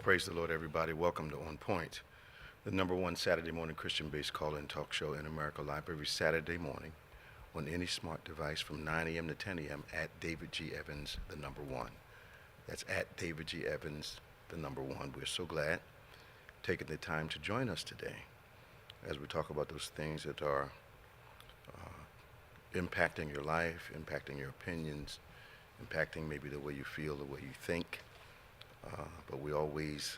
Praise the Lord, everybody. Welcome to On Point, the number one Saturday morning Christian-based call-in talk show in America, live every Saturday morning on any smart device from 9 a.m. to 10 a.m. at David G. Evans, the number one. That's at David G. Evans, the number one. We're so glad taking the time to join us today as we talk about those things that are impacting your life, impacting your opinions, impacting maybe the way you feel, the way you think. But we always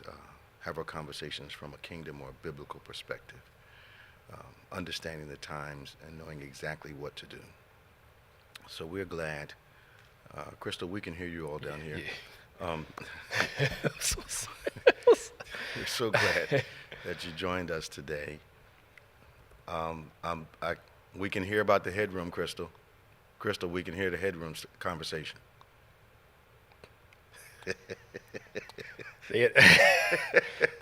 have our conversations from a kingdom or a biblical perspective, understanding the times and knowing exactly what to do. So we're glad. Crystal, we can hear you all down here. Yeah. We're so glad that you joined us today. We can hear about the headroom, Crystal. Crystal, we can hear the headroom conversation. They're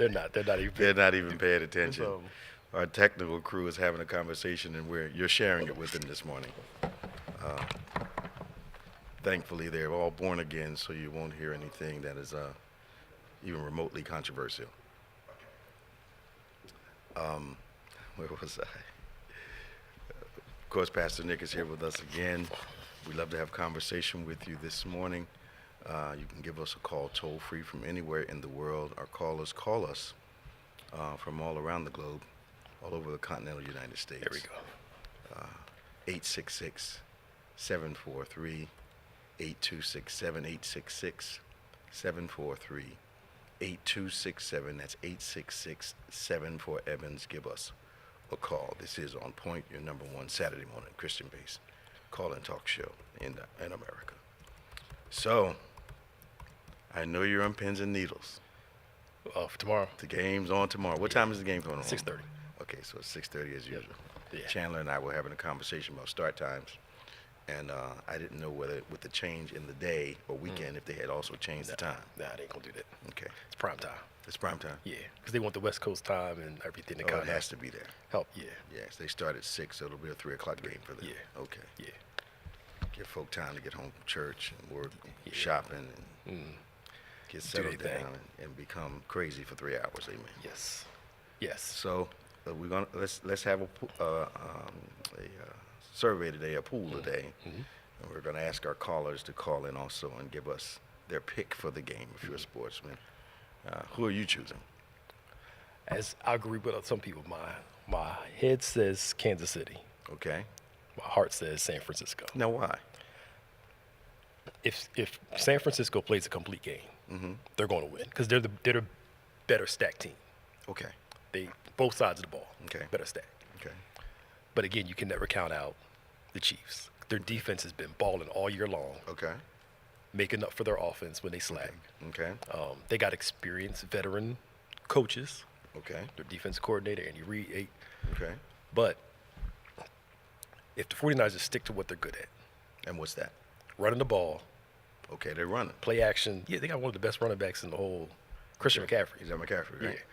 not even paying attention. Our technical crew is having a conversation, and you're sharing it with them this morning. Thankfully, they're all born again, so you won't hear anything that is even remotely controversial. Where was I? Of course, Pastor Nick is here with us again. We'd love to have a conversation with you this morning. You can give us a call toll-free from anywhere in the world. Our callers call us from all around the globe, all over the continental United States. There we go. 866-743-8267, 866-743-8267. That's 866-74-EVANS. Give us a call. This is On Point, your number one Saturday morning Christian-based call-in talk show in America. So, I know you're on pins and needles. For tomorrow. The game's on tomorrow. What time is the game going on? 6:30. Okay, so it's 6:30 as usual. Yeah. Chandler and I were having a conversation about start times, and I didn't know whether with the change in the day or weekend if they had also changed the time. Nah, they ain't gonna do that. Okay. It's prime time. It's prime time? Yeah, because they want the West Coast time and everything to it has to be there. Help, yeah. Yes, they start at 6, so it'll be a 3 o'clock game for them. Yeah. Okay. Yeah. Give folk time to get home from church and work, shopping, and get settled down and become crazy for 3 hours. Amen. Yes. So we're gonna let's have a survey today, a pool today, and we're gonna ask our callers to call in also and give us their pick for the game. If you're a sportsman, who are you choosing? As I agree with some people, my head says Kansas City. Okay. My heart says San Francisco. Now, why? If San Francisco plays a complete game, they're going to win because they're the better stacked team. Okay. They both sides of the ball. Okay. Better stacked. Okay. But again, you can never count out the Chiefs. Their defense has been balling all year long. Okay. Making up for their offense when they slack. Okay. They got experienced veteran coaches. Okay. Their defensive coordinator, Andy Reid. Okay. But if the 49ers just stick to what they're good at. And what's that? Running the ball. Okay, they're running. Play action. Yeah, they got one of the best running backs in the whole. Christian McCaffrey. Is that McCaffrey, right?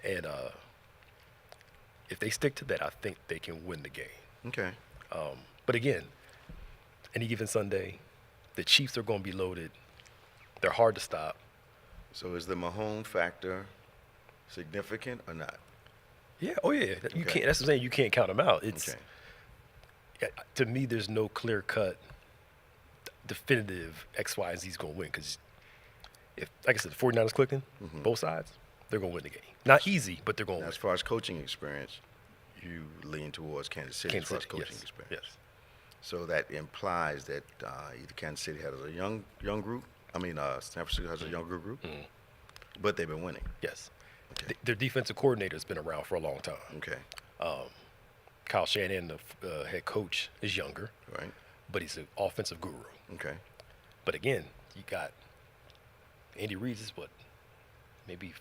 Yeah. And if they stick to that, I think they can win the game. Okay. But again, any given Sunday, the Chiefs are going to be loaded. They're hard to stop. So is the Mahomes factor significant or not? Yeah. Oh, yeah. You can't. That's what I'm saying. You can't count them out. It's to me, there's no clear-cut, definitive X, Y, and Z's going to win. Because if, like I said, the 49ers clicking, both sides, they're going to win the game. Not easy, but they're going to win. As far as coaching experience, you lean towards Kansas City as far as coaching experience. Yes. So that implies that either Kansas City has a young group. San Francisco has a younger group, but they've been winning. Yes. Okay. Their defensive coordinator has been around for a long time. Okay. Kyle Shanahan, the head coach, is younger. Right. But he's an offensive guru. Okay. But again, you got Andy Reid is maybe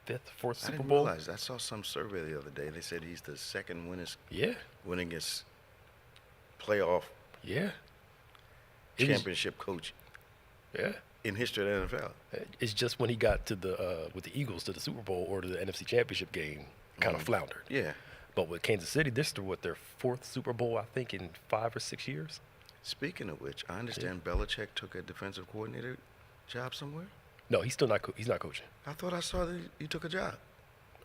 5th, 4th Super Bowl? I didn't realize. I saw some survey the other day. They said he's the second winningest playoff championship coach in history of the NFL. It's just when he got to with the Eagles to the Super Bowl or to the NFC Championship game, kind of floundered. Yeah. But with Kansas City, this is their 4th Super Bowl, I think, in 5 or 6 years. Speaking of which, I understand Belichick took a defensive coordinator job somewhere. No, he's still not. He's not coaching. I thought I saw that he took a job.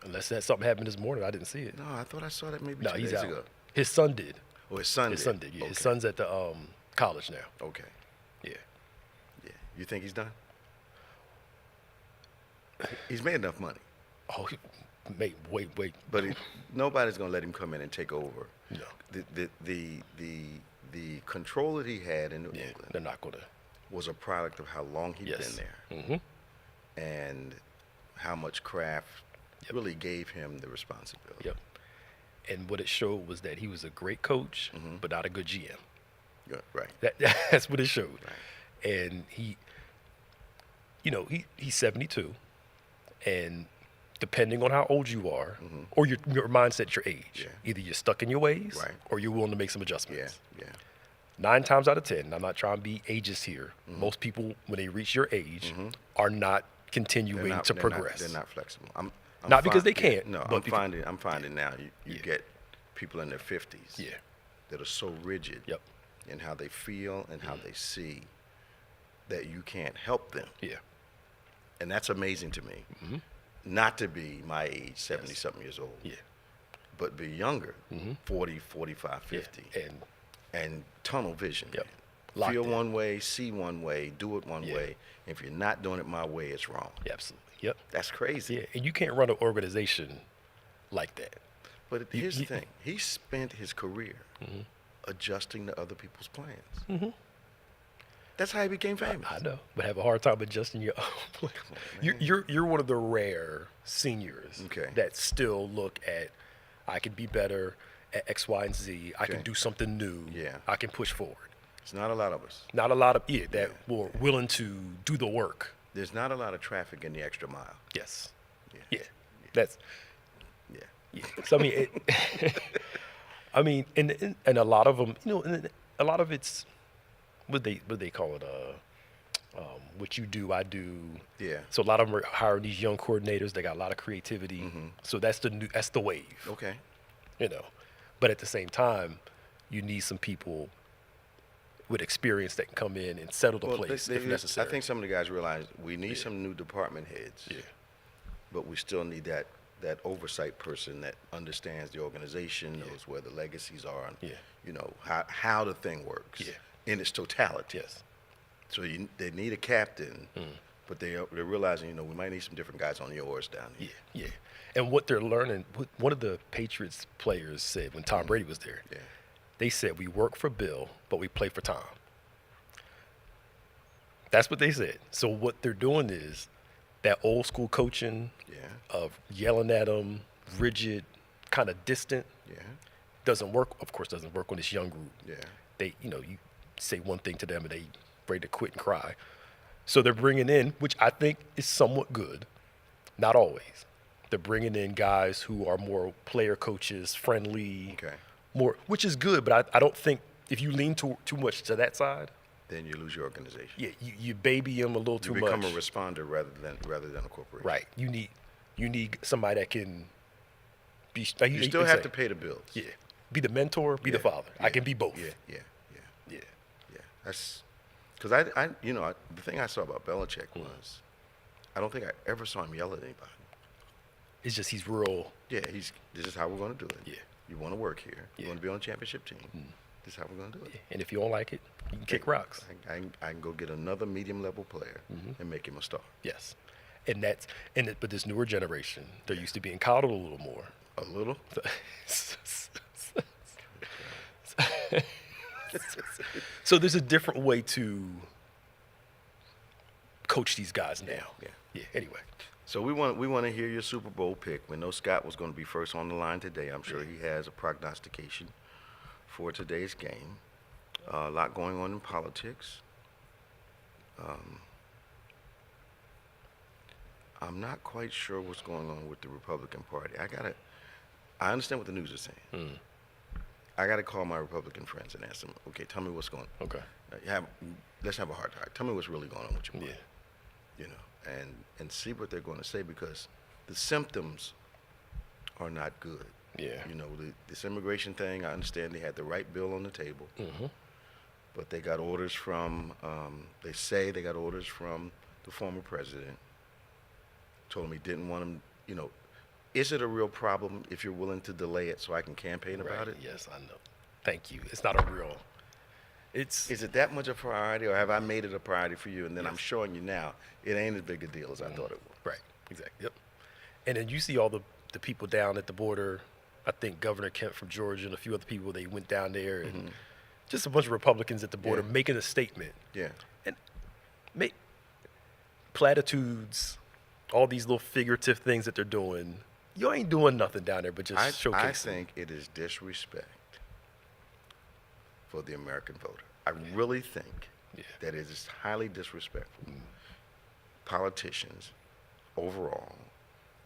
Unless that something happened this morning, I didn't see it. No, I thought I saw that maybe No, 2 he's days out. ago. His son did. Oh, his son did? His son did. Yeah, Okay. his son's at the college now. Okay. Yeah. Yeah. You think he's done? He's made enough money. Oh, wait. But nobody's going to let him come in and take over. No. The control that he had in New Yeah, England they're not going to. was a product of how long he'd Yes. been there Mm-hmm. and how much Kraft really gave him the responsibility. Yep. And what it showed was that he was a great coach, Mm-hmm. but not a good GM. Yeah, right. That's what it showed. Right. And he's 72, and depending on how old you are, or your mindset, your age, Yeah. either you're stuck in your ways, Right. or you're willing to make some Yeah, adjustments. yeah. 9 times out of 10, I'm not trying to be ageist here. Most people, when they reach your age, are not continuing to progress. They're not flexible. I'm Not because they yeah, can't, no, but I'm finding now you Yeah. get people in their 50s Yeah. that are so rigid Yep. in how they feel and how they see that you can't help them. Yeah. And that's amazing to me. Not to be my age, 70-something years old, Yeah. but be younger, 40, 45, 50, Yeah. and tunnel vision. Yep. man. Locked Feel in. one way, see one way, do it one Yeah. way. If you're not doing it my way, it's wrong. Yeah, absolutely. Yep. That's crazy. Yeah, and you can't run an organization like that. But here's the thing. He spent his career adjusting to other people's plans. That's how he became famous. I know, but have a hard time adjusting your own plan. You're one of the rare seniors Okay. that still look at, I can be better at X, Y, and Z. I can Okay. do something new. Yeah. I can push forward. It's not a lot of us. Not a lot of that were willing to do the work. There's not a lot of traffic in the extra mile. Yes. Yeah. Yeah. That's. Yeah. Yeah. So I mean, I mean, and a lot of them, and a lot of it's what they call it, what you do, I do. Yeah. So a lot of them are hiring these young coordinators. They got a lot of creativity. So that's the wave. Okay. But at the same time, you need some people with experience that can come in and settle the place if necessary. I think some of the guys realize we need some new department heads. Yeah. But we still need that oversight person that understands the organization, knows where the legacies are, and Yeah. how the thing works Yeah. in its totality. Yes. So they need a captain, but they're realizing we might need some different guys on the oars down here. Yeah. Yeah. And what they're learning, one of the Patriots players said when Tom Brady was there, Yeah. they said, we work for Bill, but we play for Tom. That's what they said. So what they're doing is that old school coaching of yelling at them, rigid, kind of distant, Yeah. doesn't work. Of course, doesn't work on this young group. Yeah. They, you say one thing to them and they ready to quit and cry. So they're bringing in, which I think is somewhat good, not always. They're bringing in guys who are more player coaches, friendly, Okay. more, which is good. But I don't think if you lean too much to that side, Then you lose your organization. yeah, you baby them a little too You much. become a responder rather than a corporation. Right. You need somebody that can be. You still have to pay the bills. Yeah. Be the mentor. Be the father. I can be both. Yeah. Yeah. That's because I the thing I saw about Belichick was I don't think I ever saw him yell at anybody. It's just he's real. Yeah, this is how we're going to do it. Yeah. You want to work here. You Yeah. want to be on a championship team. This is how we're going to do it. And if you don't like it, you can kick rocks. I can go get another medium level player and make him a star. Yes. But this newer generation, they're used to being coddled a little more. A little. So there's a different way to coach these guys now. Yeah. Anyway. So we want to hear your Super Bowl pick. We know Scott was going to be first on the line today. I'm sure he has a prognostication for today's game. A lot going on in politics. I'm not quite sure what's going on with the Republican Party. I understand what the news is saying. I got to call my Republican friends and ask them, okay, tell me what's going on. Okay. Let's have a hard talk. Tell me what's really going on with your party. Yeah. And see what they're going to say, because the symptoms are not good. Yeah. This immigration thing, I understand they had the right bill on the table, but they got orders from, they say they got orders from the former president, told him he didn't want him, is it a real problem if you're willing to delay it so I can campaign about it? Yes, I know. Thank you. It's not a real. Is it that much a priority, or have I made it a priority for you? And then I'm showing you now it ain't as big a deal as I thought it was. Right. Exactly. Yep. And then you see all the people down at the border. I think Governor Kemp from Georgia and a few other people, they went down there, and just a bunch of Republicans at the border making a statement. Yeah. And make platitudes, all these little figurative things that they're doing. You ain't doing nothing down there but just showcasing. I think it is disrespect for the American voter. I really think that it is highly disrespectful. Politicians overall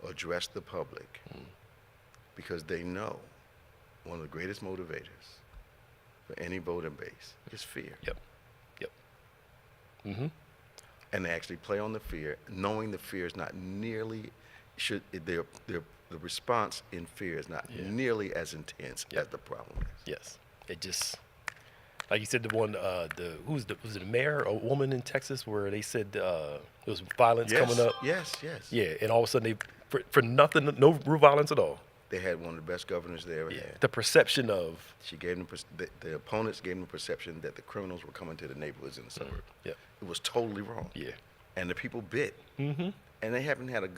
address the public because they know one of the greatest motivators for any voting base is fear. Yep. And they actually play on the fear, knowing the fear is not nearly the response in fear is not nearly as intense as the problem is. Yes. It just, like you said, the one, was it a mayor, a woman in Texas, where they said there was violence coming up? Yes. Yeah, and all of a sudden for nothing, no real violence at all. They had one of the best governors they ever had. The perception of. She gave them, the opponents gave them the perception that the criminals were coming to the neighborhoods in the suburbs. Yeah. It was totally wrong. Yeah. And the people bit. And they haven't had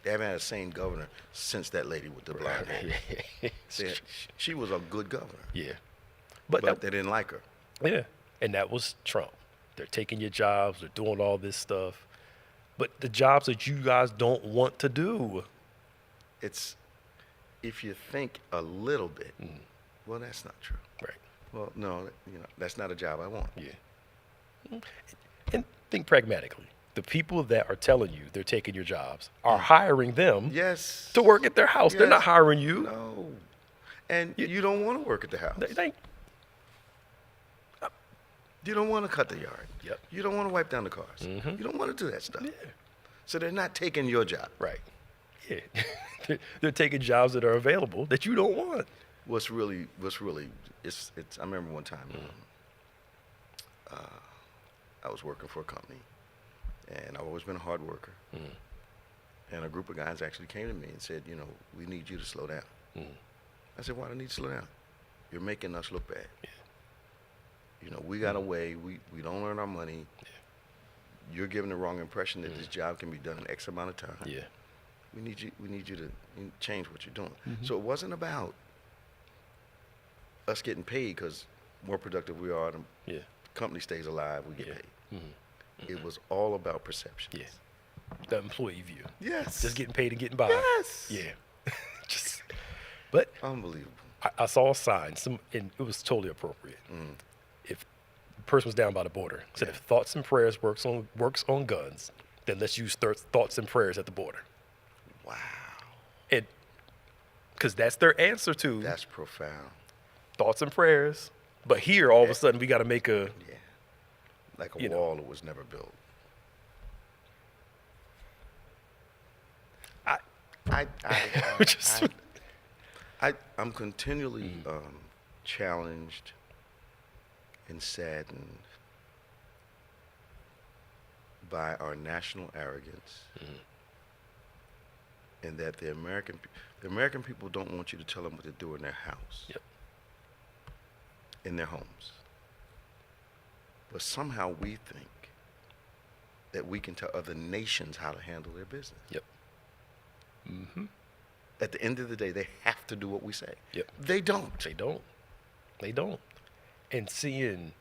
they haven't had a sane governor since that lady with the blonde hair. She was a good governor. Yeah. But they didn't like her. Yeah. And that was Trump. They're taking your jobs. They're doing all this stuff. But the jobs that you guys don't want to do. It's, if you think a little bit, well, that's not true. Right. Well, no, that's not a job I want. Yeah. And think pragmatically. The people that are telling you they're taking your jobs are hiring them to work at their house. Yes. They're not hiring you. No. And you don't want to work at the house. You don't want to cut the yard. Yep. You don't want to wipe down the cars. You don't want to do that stuff. Yeah. So they're not taking your job. Right. Yeah. They're taking jobs that are available that you don't want. What's really, it's. I remember one time I was working for a company, and I've always been a hard worker. And a group of guys actually came to me and said, we need you to slow down. I said, why do I need to slow down? You're making us look bad. Yeah. We got away. We don't earn our money. Yeah. You're giving the wrong impression that this job can be done in X amount of time. Yeah. We need you to change what you're doing. So it wasn't about us getting paid because more productive we are, the company stays alive, we get paid. It was all about perception. Yeah. The employee view. Yes. Just getting paid and getting by. Yes. Yeah. But unbelievable. I saw a sign, and it was totally appropriate. If the person was down by the border, said if thoughts and prayers works on guns, then let's use thoughts and prayers at the border. Wow. And because that's their answer to. That's profound. Thoughts and prayers. But here, all of a sudden, we got to make a. Yeah. Like a wall that was never built. I'm continually challenged and saddened by our national arrogance, and that the American people don't want you to tell them what to do in their house, in their homes. But somehow we think that we can tell other nations how to handle their business. At the end of the day, they have to do what we say. They don't. They don't. And seeing,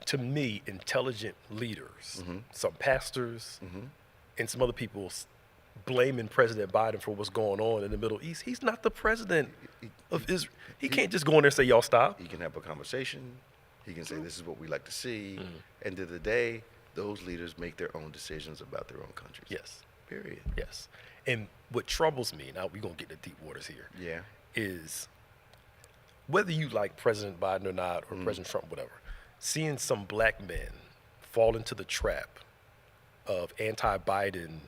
to me, intelligent leaders, some pastors, and some other people blaming President Biden for what's going on in the Middle East. He's not the president of Israel. He can't just go in there and say, y'all stop. He can have a conversation. He can say, this is what we like to see. End of the day, those leaders make their own decisions about their own countries. Yes. Period. Yes. And what troubles me, now we're going to get into deep waters here, is whether you like President Biden or not, or President Trump, whatever, seeing some black men fall into the trap of anti-Biden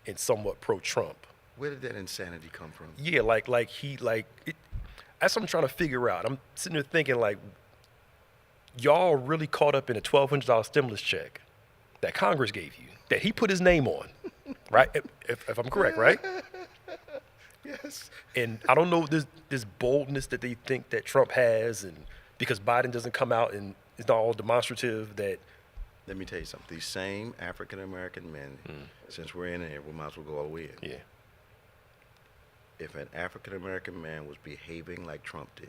and somewhat pro-Trump. Where did that insanity come from? Yeah, that's what I'm trying to figure out. I'm sitting there thinking, y'all really caught up in a $1,200 stimulus check that Congress gave you, that he put his name on, right? If I'm correct, right? Yes. And I don't know this boldness that they think that Trump has, and because Biden doesn't come out and is not all demonstrative that. Let me tell you something. These same African-American men, since we're in here, we might as well go all the way in. Yeah. If an African-American man was behaving like Trump did,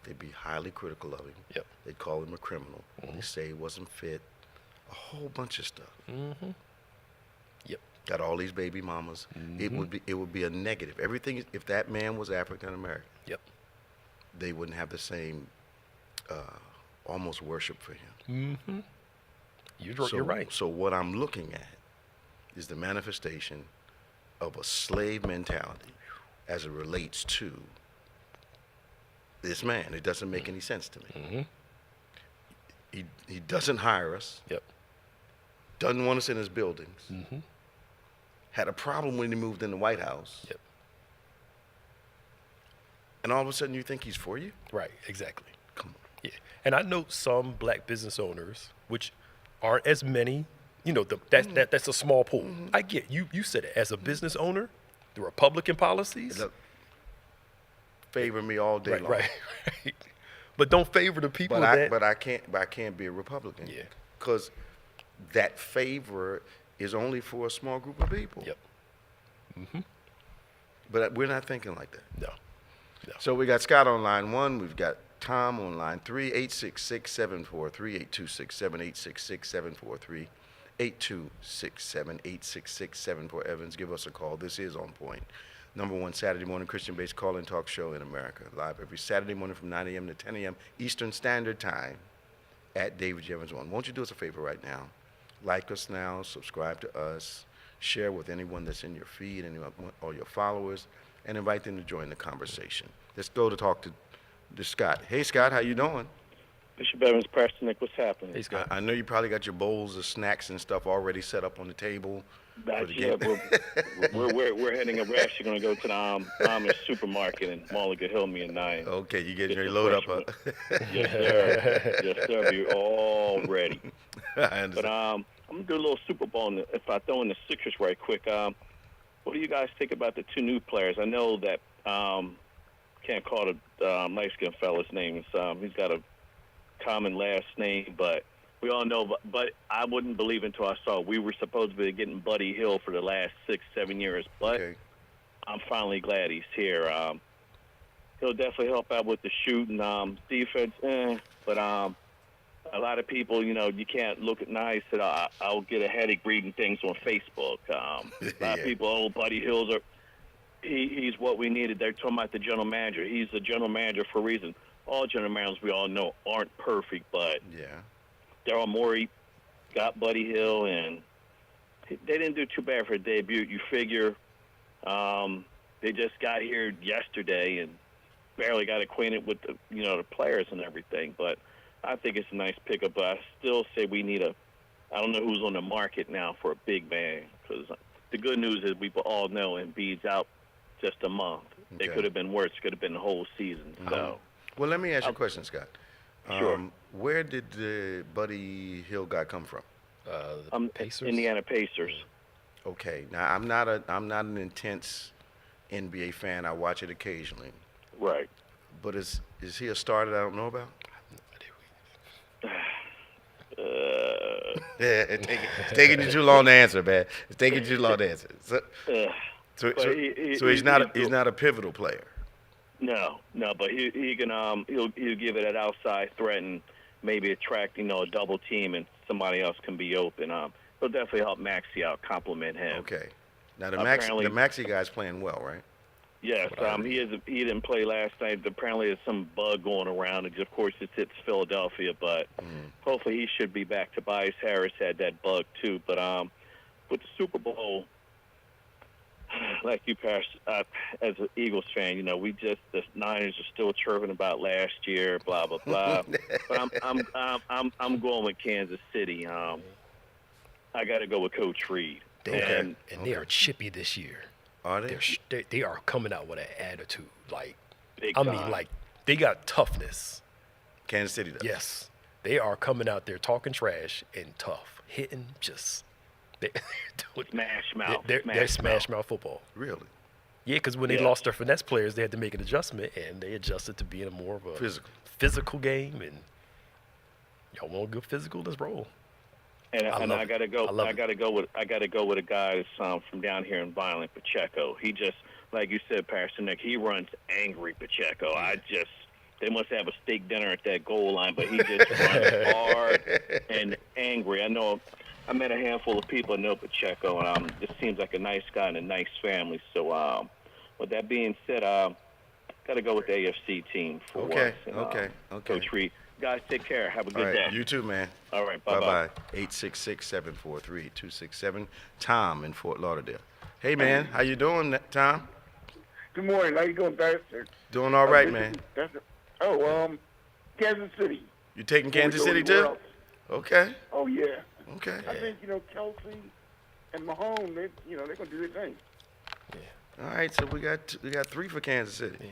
they'd be highly critical of him. Yep. They'd call him a criminal. They'd say he wasn't fit. A whole bunch of stuff. Yep. Got all these baby mamas. It would be a negative. Everything. If that man was African-American, Yep. they wouldn't have the same almost worship for him. You're right. So what I'm looking at is the manifestation of a slave mentality as it relates to this man. It doesn't make any sense to me. He doesn't hire us. Yep. Doesn't want us in his buildings. Had a problem when he moved in the White House. Yep. And all of a sudden you think he's for you? Right. Exactly. Come on. Yeah. And I know some black business owners, which aren't as many. You know, that's a small pool. I get you. You said it as a business owner, the Republican policies. Look, favor me all day long. Right. But don't favor the people But I can't be a Republican. Yeah. Because that favor is only for a small group of people. Yep. But we're not thinking like that. No. So we got Scott on line 1. We've got Tom on line 3, 866-743-8267, 866-787-866-74. Evans, give us a call. This is On Point. #1 Saturday morning Christian-based call-in talk show in America. Live every Saturday morning from 9 a.m. to 10 a.m. Eastern Standard Time at David G. Evans 1. Won't you do us a favor right now? Like us now, subscribe to us, share with anyone that's in your feed, anyone or your followers, and invite them to join the conversation. Let's go to talk to Scott. Hey, Scott, how you doing? Bishop Evans, Preston Nick, what's happening? Hey, Scott. I know you probably got your bowls of snacks and stuff already set up on the table. That's it. We're heading up. We're actually going to go to the Amish supermarket in Mulligan Hill, me and Nine. Okay, you getting ready to load up, huh? Yes, sir. Yes, sir. We're all ready. I understand. But I'm going to do a little Super Bowl. If I throw in the Sixers right quick, what do you guys think about the two new players? I know that can't call the light-skinned fella's name. He's got a common last name, but we all know. But I wouldn't believe until I saw we were supposed to be getting Buddy Hill for the last 6-7 years. But Okay. I'm finally glad he's here. He'll definitely help out with the shooting, defense. But a lot of people, you can't look at nice. And I'll get a headache reading things on Facebook. A lot of people, Buddy Hill's he's what we needed. They're talking about the general manager. He's the general manager for a reason. All general managers, we all know, aren't perfect, but Yeah. Daryl Morey got Buddy Hill, and they didn't do too bad for a debut. You figure they just got here yesterday and barely got acquainted with the players and everything. But I think it's a nice pickup. But I still say we need I don't know who's on the market now for a big man, because the good news is we all know Embiid's out just a month. Okay. It could have been worse. It could have been the whole season. So. Well, let me ask you a question, Scott. Sure. Where did the Buddy Hill guy come from? The Pacers. Indiana Pacers. Okay. Now I'm not an intense NBA fan. I watch it occasionally. Right. But is he a starter that I don't know about? Yeah, it's taking you too long to answer, man. It's taking you too long to answer. So he's not a pivotal player. No, but he can he'll give it an outside threat and maybe attract a double team, and somebody else can be open. He'll definitely help Maxey out, compliment him. Okay. Now the Apparently- Maxey guy's playing well, right? Yes, he didn't play last night. Apparently, there's some bug going around. And of course, it's Philadelphia, but hopefully he should be back. Tobias Harris had that bug too. But with the Super Bowl, like you, Pastor, as an Eagles fan, the Niners are still chirping about last year, blah blah blah. But I'm going with Kansas City. I got to go with Coach Reed. And they are chippy this year. Are they? They are coming out with an attitude. Like, Big I time. mean, like they got toughness. Kansas City does. Yes. They are coming out there talking trash and tough, hitting just. They're Smash mouth. They're smash mouth football. Really? Yeah, because when they lost their finesse players, they had to make an adjustment, and they adjusted to being more of a physical game. And y'all want a good physical? Let's roll. And I gotta go. I gotta go with a guy that's from down here in Violent, Pacheco. He just, like you said, Pastor Nick. He runs angry, Pacheco. They must have a steak dinner at that goal line, but he just runs hard and angry. I met a handful of people that know Pacheco, and just seems like a nice guy and a nice family. So, with that being said, got to go with the AFC team for once. Okay. Coach Reed, guys, take care. Have a good day. You too, man. All right, bye-bye. 866-743-267. Tom in Fort Lauderdale. Hey, man, how you doing, Tom? Good morning. How you doing, Pastor? Doing all right, man. Kansas City. You taking Kansas City too? Okay. Oh yeah. Okay. I think Kelsey and Mahomes, they're gonna do their thing. Yeah. All right, so we got 3 for Kansas City. Yeah.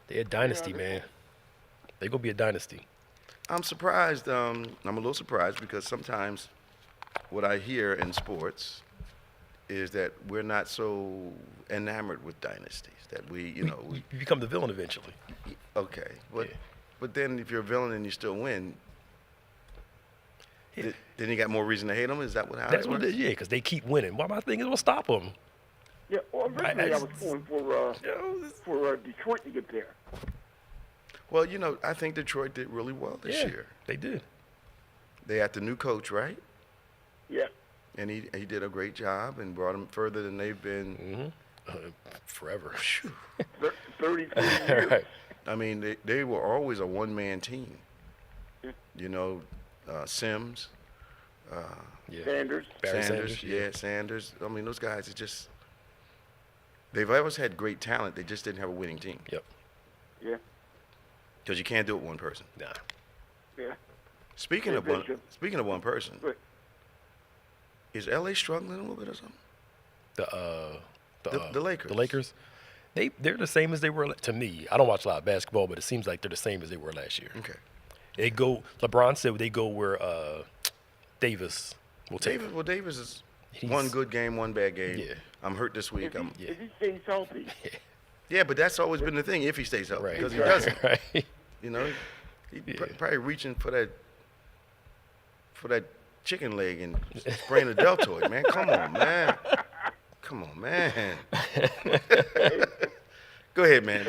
They're a dynasty, man. They're gonna be a dynasty. I'm surprised. I'm a little surprised because sometimes what I hear in sports is that we're not so enamored with dynasties. That we become the villain eventually. Okay, but then if you're a villain and you still win, then you got more reason to hate them. Is that what happens? That's what it is. Yeah, because they keep winning. Why my thing is, we'll stop them. Yeah. Well, originally I was going for Detroit to get there. Well, I think Detroit did really well this year. They did. They had the new coach, right? Yeah. And he did a great job and brought them further than they've been. Forever. 33 years. Right. I mean, they were always a one-man team. Sims. Sanders. Sanders. I mean, those guys they've always had great talent. They just didn't have a winning team. Yep. Yeah. Because you can't do it one person. Nah. Yeah. Speaking of one person, is LA struggling a little bit or something? The Lakers. The Lakers. They're the same as they were to me. I don't watch a lot of basketball, but it seems like they're the same as they were last year. Okay. LeBron said they go where Davis will take. Davis is one good game, one bad game. Yeah. I'm hurt this week. If he stays healthy. Yeah, but that's always been the thing. If he stays healthy, Right. because he doesn't. Right. He's probably reaching for that chicken leg and spraying a deltoid, man. Come on, man. Go ahead, man.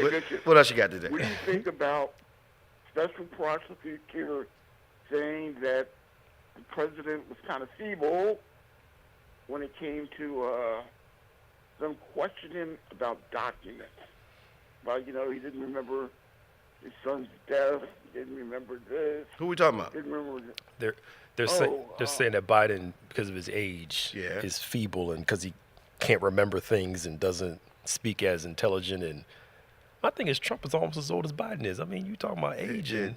What else you got today? What do you think about special prosecutor saying that the president was kind of feeble when it came to them questioning about documents? Well, he didn't remember his son's death. He didn't remember this. Who are we talking about? Didn't remember this. They're saying that Biden, because of his age, Yeah. is feeble and because he can't remember things and doesn't speak as intelligent. And my thing is, Trump is almost as old as Biden is. I mean, you talking about age and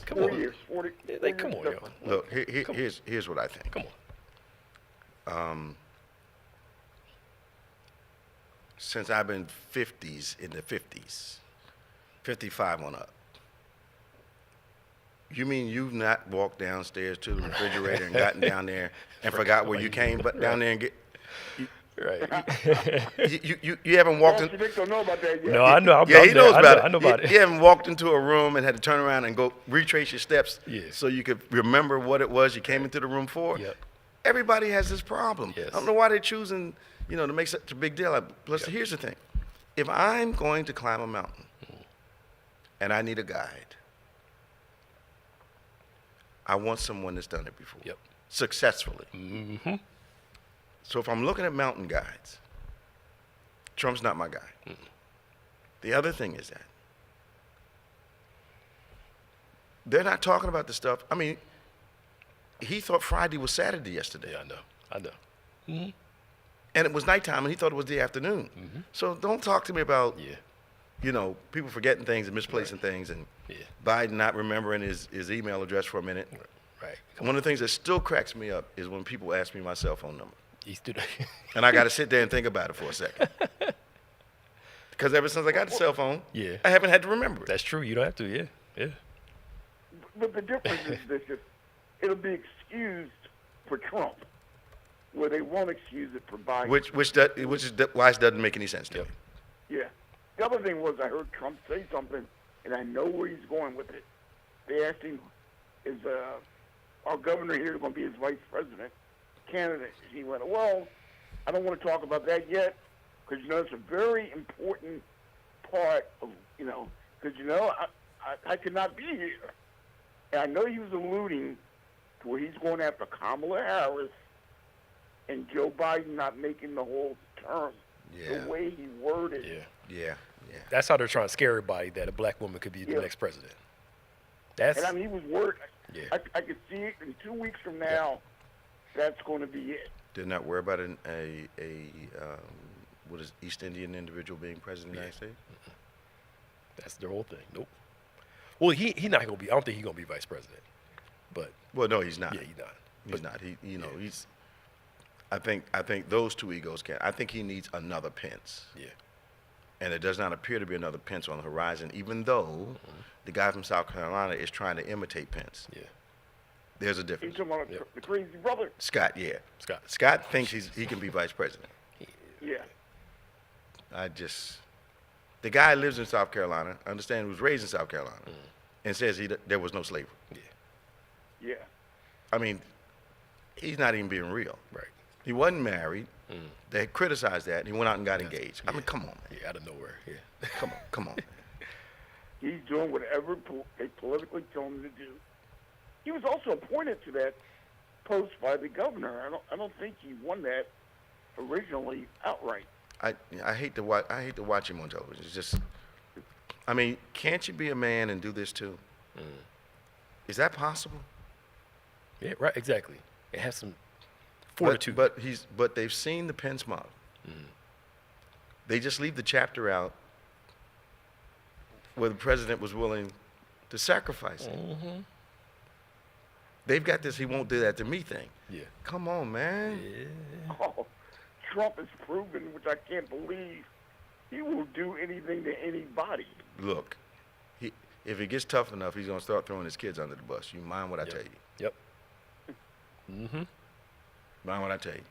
come 40 on, years. 40 come on, yo. Look, here's what I think. Come on. Since I've been in the 50s, 55 on up. You mean you've not walked downstairs to the refrigerator and gotten down there and forgot where you came, but down there and get? Right. You haven't walked in. Pastor Nick don't know about that yet. No, I know. He knows about it. I know about it. You haven't walked into a room and had to turn around and go retrace your steps so you could remember what it was you came into the room for. Yep. Everybody has this problem. Yes. I don't know why they're choosing, to make such a big deal. Plus, here's the thing. If I'm going to climb a mountain and I need a guide, I want someone that's done it before. Yep. Successfully. Mm-hmm. So if I'm looking at mountain guides, Trump's not my guy. Mm-mm. The other thing is that they're not talking about the stuff. I mean, he thought Friday was Saturday yesterday. Yeah, I know. Mm-hmm. And it was nighttime, and he thought it was the afternoon. Mm-hmm. So don't talk to me about, people forgetting things and misplacing things, and Biden not remembering his email address for a minute. Right. One of the things that still cracks me up is when people ask me my cell phone number. And I got to sit there and think about it for a second. Because ever since I got the cell phone, I haven't had to remember it. That's true. You don't have to, yeah. But the difference is this: it'll be excused for Trump, where they won't excuse it for Biden. Which is why it doesn't make any sense to me. Yeah. The other thing was I heard Trump say something, and I know where he's going with it. They asked him, "Is our governor here going to be his vice president candidate?" He went, "Well, I don't want to talk about that yet, because it's a very important part of because I could not be here." And I know he was alluding to where he's going after Kamala Harris and Joe Biden not making the whole term. Yeah. The way he worded it. Yeah. That's how they're trying to scare everybody that a black woman could be the next president. That's. And I mean, he was worried. Yeah. I could see it in 2 weeks from now. That's going to be it. Did not worry about what is East Indian individual being president of the United States? That's the whole thing. Nope. Well, he not gonna be. I don't think he's gonna be vice president. But Well, no, he's not. yeah, he's not. He's not. He's. I think those two egos can. I think he needs another Pence. Yeah. And it does not appear to be another Pence on the horizon, even though the guy from South Carolina is trying to imitate Pence. Yeah. There's a He's difference. talking about the crazy brother. Scott, yeah. Scott. Scott thinks he can be vice president. Yeah. The guy lives in South Carolina, I understand he was raised in South Carolina, and says there was no slavery. Yeah. I mean, he's not even being real. Right. He wasn't married. They criticized that, and he went out and got engaged. I mean, come on, man. Yeah, out of nowhere. Yeah. Come on. He's doing whatever they politically tell him to do. He was also appointed to that post by the governor. I don't think he won that originally outright. I hate to watch him on television. It's just, I mean, can't you be a man and do this too? Is that possible? Yeah. Right. Exactly. It has some fortitude. But they've seen the Pence model. They just leave the chapter out where the president was willing to sacrifice it. They've got this "he won't do that to me" thing. Yeah. Come on, man. Yeah. Oh, Trump has proven, which I can't believe, he will do anything to anybody. Look, if it gets tough enough, he's gonna start throwing his kids under the bus. You mind what I tell you? Yep. Mm-hmm. Mind what I tell you?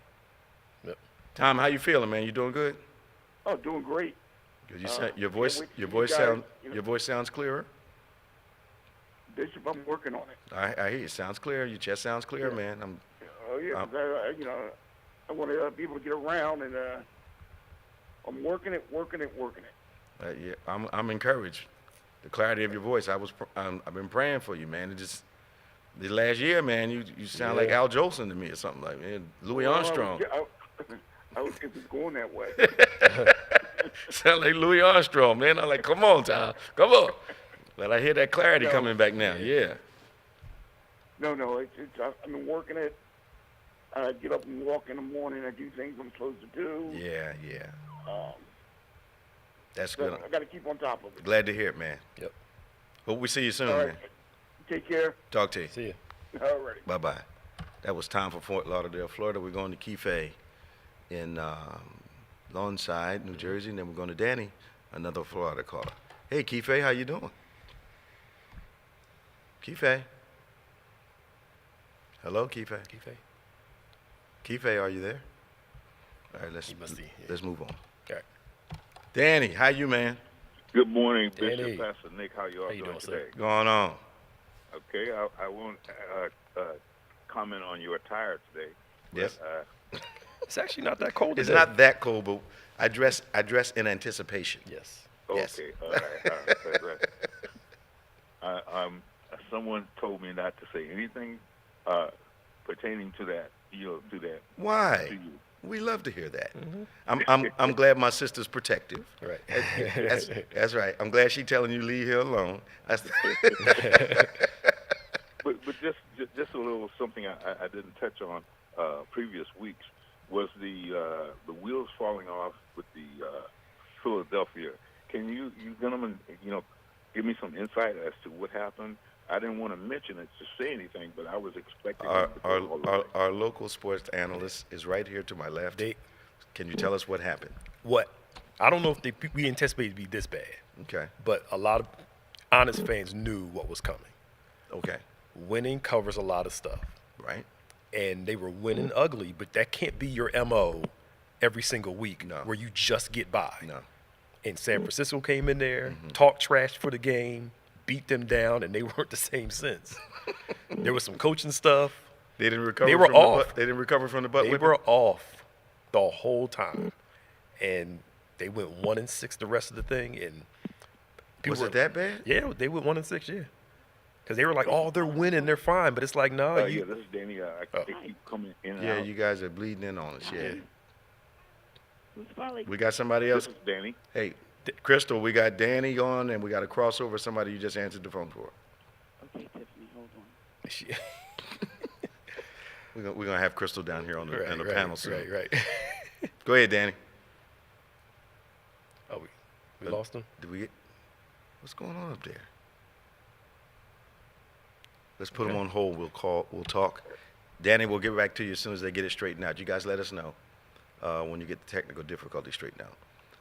Yep. Tom, how you feeling, man? You doing good? Oh, doing great. Good. Your Can't wait to see you guys, your voice sounds clearer. Bishop, I'm working on it. I hear you. Sounds clear. Your chest sounds clear, man. Oh yeah, 'cause I want to be able to get around, and I'm working it. Yeah, I'm encouraged. The clarity of your voice. I've been praying for you, man. It just the last year, man. You sound like Al Jolson to me or something like man. Louis Armstrong. I was going that way. Sound like Louis Armstrong, man. I'm like, come on, Tom, come on. But I hear that clarity coming back now. Yeah. No, I've been working it. I get up and walk in the morning. I do things I'm supposed to do. Yeah. That's So good. I got to keep on top of it. Glad to hear it, man. Yep. Hope we see you soon, All right. man. Take care. Talk to you. See ya. All righty. Bye-bye. That was Tom from Fort Lauderdale, Florida. We're going to Keefe in Lawnside, New Jersey, and then we're going to Danny, another Florida caller. Hey, Keefe, how you doing? Keefe. Hello, Keefe. Keefe, are you there? All right, let's move on. All right. Danny, how you, man? Good morning, Danny. Bishop, Pastor Nick. How you all you doing doing, sir? today? Going on? Okay, I won't comment on your attire today. Yes. But, It's actually not that cold. It's today. not that cold, but I dress in anticipation. Yes. Yes. okay, all right. Someone told me not to say anything pertaining to that. To that. Why? To you. We love to hear that. Mm-hmm. I'm glad my sister's protective. Right. That's right. I'm glad she's telling you leave her alone. But just a little something I didn't touch on previous weeks was the wheels falling off with the Philadelphia. Can you gentlemen give me some insight as to what happened? I didn't want to mention it to say anything, but I was expecting our local sports analyst is right here to my left. Can you tell us what happened? What? I don't know if we anticipated it to be this bad. Okay. But a lot of honest fans knew what was coming. Okay. Winning covers a lot of stuff. Right. And they were winning ugly, but that can't be your MO every single week No. where you just get by. No. And San Francisco came in there, talked trash for the game, beat them down, and they weren't the same since. There was some coaching stuff. They didn't recover. They were from off. The butt. They didn't recover from the butt. They whipping? were off the whole time. And they went 1-6 the rest of the thing. And Was it that bad? Yeah, they went 1-6, yeah. Because they were like, oh, they're winning, they're fine. But it's like, no. Yeah, this is Danny. They keep coming in and Yeah, out. you guys are bleeding in on us. Yeah. Who's calling? We got somebody else. This is Danny. Hey, Crystal, we got Danny on, and we got a crossover. Somebody you just answered the phone for. Okay, Tiffany, hold on. She- We're gonna have Crystal down here on the, on the panel soon. Right. Go ahead, Danny. Oh, we lost him? Did we get? What's going on up there? Let's put him on hold. We'll talk. Danny, we'll get back to you as soon as they get it straightened out. You guys let us know when you get the technical difficulty straightened out.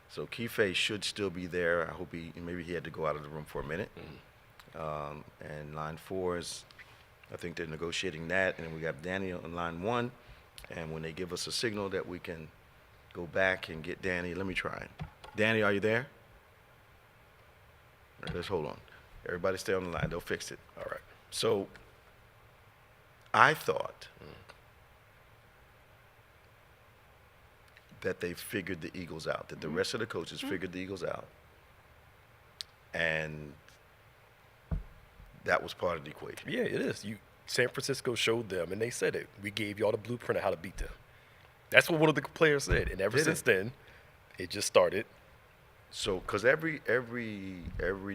So Keife should still be there. I hope maybe he had to go out of the room for a minute. And line 4 is, I think they're negotiating that. And then we got Danny on line 1. And when they give us a signal that we can go back and get Danny, let me try it. Danny, are you there? All right, let's hold on. Everybody stay on the line. They'll fix it. All right. So I thought that they figured the Eagles out, that the rest of the coaches figured the Eagles out. And that was part of the equation. Yeah, it is. San Francisco showed them, and they said it. We gave y'all the blueprint of how to beat them. That's what one of the players said. And ever Did since it? then, it just started. So, because every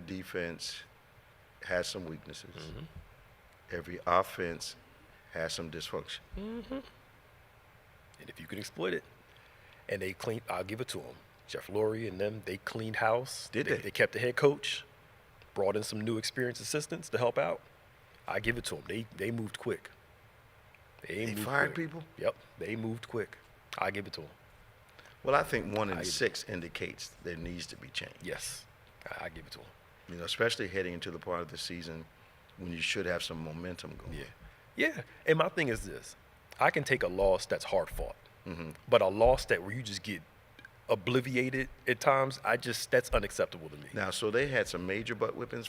defense has some weaknesses. Every offense has some dysfunction. And if you can exploit it, and they cleaned, I'll give it to them. Jeff Lurie and them, they cleaned house. Did they? They kept the head coach, brought in some new experienced assistants to help out. I give it to them. They moved quick. They moved fired quick. people? Yep, they moved quick. I give it to them. Well, I think 1-6 indicates there needs to be change. Yes, I give it to them. You know, especially heading into the part of the season when you should have some momentum going. Yeah, and my thing is this. I can take a loss that's hard fought, but a loss where you just get obliviated at times, that's unacceptable to me. Now, so they had some major butt whippings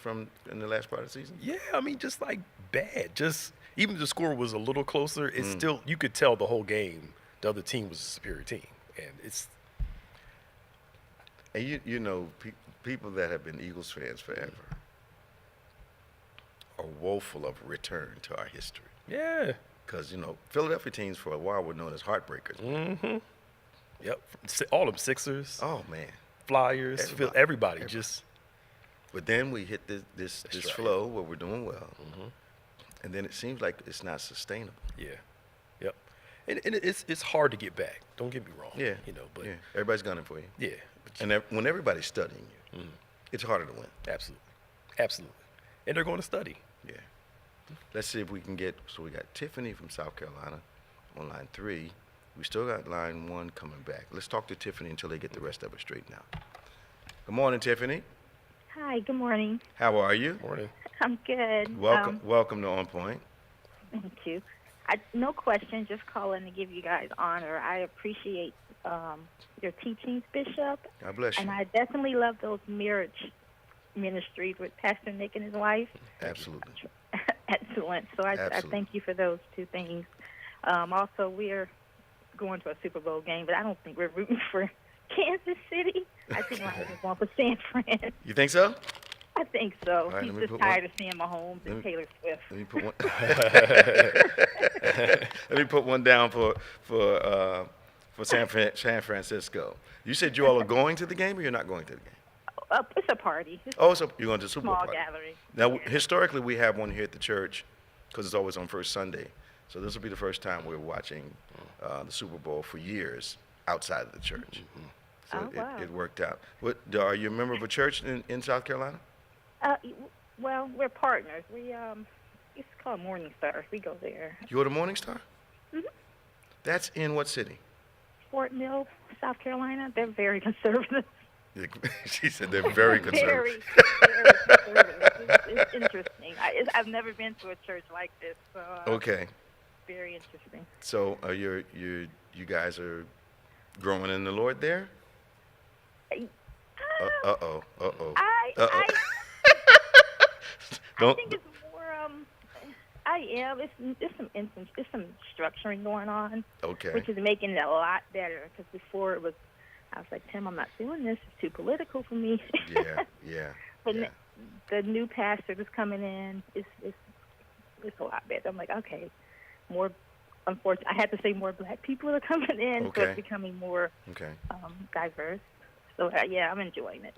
in the last part of the season? Yeah, I mean, just like bad. Just even if the score was a little closer, it's still, you could tell the whole game the other team was a superior team. And it's. And you know, people that have been Eagles fans forever are woeful of return to our history. Yeah. Because, you know, Philadelphia teams for a while were known as heartbreakers. Yep. All them Sixers, Oh, man. Flyers, everybody. Just. But then we hit this right. flow where we're doing well. And then it seems like it's not sustainable. Yeah. Yep. And it's hard to get back. Don't get me wrong. Yeah. You know, but yeah. Everybody's gunning for you. yeah. But And when everybody's studying you, it's harder to win. Absolutely. And they're going to study. Yeah. Let's see if we can get, so we got Tiffany from South Carolina on line 3. We still got line 1 coming back. Let's talk to Tiffany until they get the rest of it straightened out. Good morning, Tiffany. Hi, good morning. How are you? Morning. I'm good. Welcome to On Point. Thank you. No question, just calling to give you guys honor. I appreciate your teachings, Bishop. God bless you. And I definitely love those marriage ministries with Pastor Nick and his wife. Absolutely. Excellent. So I thank you for those two things. Also, we're going to a Super Bowl game, but I don't think we're rooting for Kansas City. I think we're going for San Fran. You think so? I think so. All right, He's let me just put tired of seeing Mahomes and Taylor Swift. Let me put one. Let me put one down for San Francisco. You said you all are going to the game, or you're not going to the game? It's a party. It's So you're going to the Super Bowl small party. gathering. Now, historically, we have one here at the church because it's always on first Sunday. So this will be the first time we're watching the Super Bowl for years outside of the church. So Oh, wow. it worked out. Are you a member of a church in South Carolina? Well, we're partners. It's called Morning Stars. We go there. You go to Morning Star? That's in what city? Fort Mill, South Carolina. They're very conservative. She said they're very conservative. Very conservative. it's interesting. I've never been to a church like this, so Okay. very interesting. So you guys are growing in the Lord there? Uh-oh. I Don't. think it's more. I am. It's some structuring going on, Okay. which is making it a lot better. Because before it was, I was like, Tim, I'm not doing this. It's too political for me. Yeah. But the new pastor that's coming in, it's a lot better. I'm like, okay, more. Unfortunately, I had to say more black people are coming in, so Okay. it's becoming more diverse. So I'm enjoying it.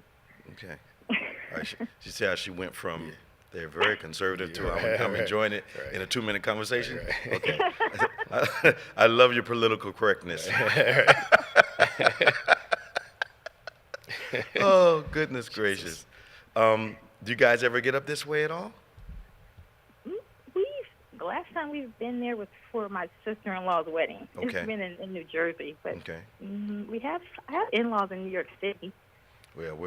Okay. All right, she said how she went from they're very conservative to I'm enjoying it in a 2-minute conversation. Right. Okay. I love your political correctness. Oh, goodness gracious. Do you guys ever get up this way at all? The last time we've been there was for my sister-in-law's wedding. Okay. It's been in New Jersey, but Okay. I have in-laws in New York City. Well,